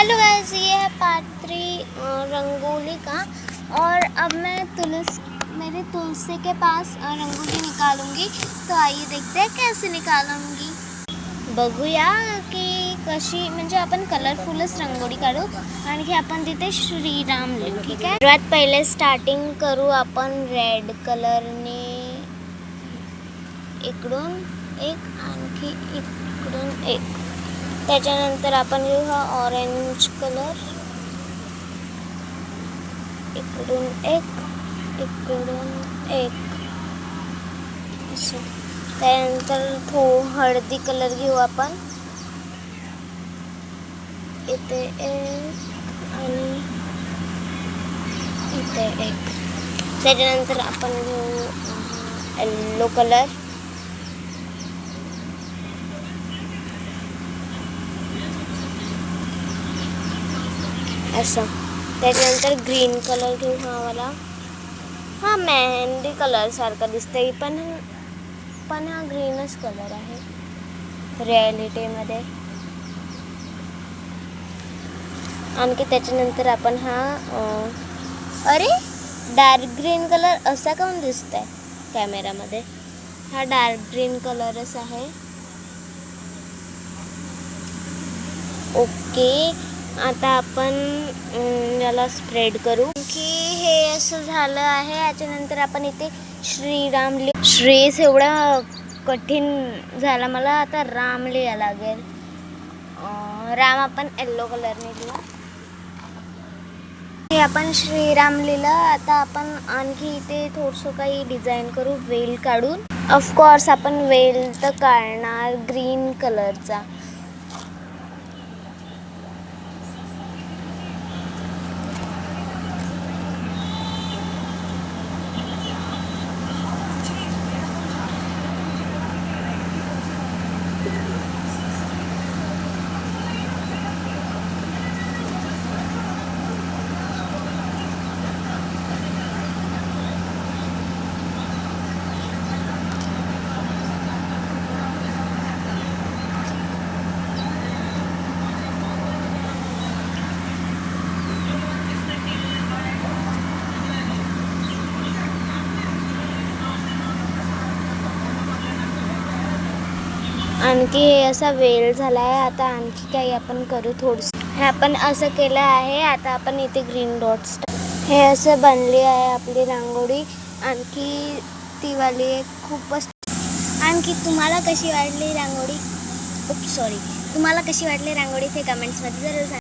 Hello guys, ये है part 3 rangoli का। और अब मैं मेरे तुलसी के पास रंगोली निकालूंगी। तो आइए देखते हैं कैसे निकालूंगी। बघूया की कशी, म्हणजे आपण कलरफुलच रंगोली काढू आणि आपण तिथे श्रीराम लिहू. ठीक आहे. सर्वात पहिले स्टार्टिंग करू आपण रेड कलरने. इकडून एक, आणखी इकडून एक. त्याच्यानंतर आपण घेऊ हा ऑरेंज कलर. इकडून एक, इकडून एक असं. त्यानंतर हळदी कलर घेऊ आपण. इथे एक आणि इथे एक. त्याच्यानंतर आपण घेऊ येल्लो कलर. असं. त्याच्यानंतर ग्रीन कलर घेऊ हा वाला. हा मेहंदी कलर सारखा दिसतंय, पण हा ग्रीनच कलर आहे रिॲलिटीमध्ये. आणखी त्याच्यानंतर आपण हा अरे डार्क ग्रीन कलर असा काऊन दिसतंय कॅमेरामध्ये. हा डार्क ग्रीन कलरच आहे. ओके, आता आपण याला स्प्रेड करू की हे असं झालं आहे. याच्यानंतर आपण इथे श्रीराम श्रेस एवढा कठीण झाला मला. आता राम लिहा लागेल. राम आपण येल्लो कलरने लिहू. हे आपण श्रीराम लिहिलं. आता आपण आणखी इथे थोडंसं काही डिझाईन करू वेल काढून. ऑफकोर्स आपण वेल तर काढणार ग्रीन कलरचा. आणखी हे असा वेल झाला आहे. आता आणखी काही आपण करू थोडंसं. हे आपण असं केलं आहे. आता आपण इथे ग्रीन डॉट्स. हे असं बनली आहे आपली रांगोळी. आणखी ती वाली एक खूपच. आणखी तुम्हाला कशी वाटली रांगोळी? तुम्हाला कशी वाटली रांगोळी ते कमेंट्समध्ये जरूर सांगा.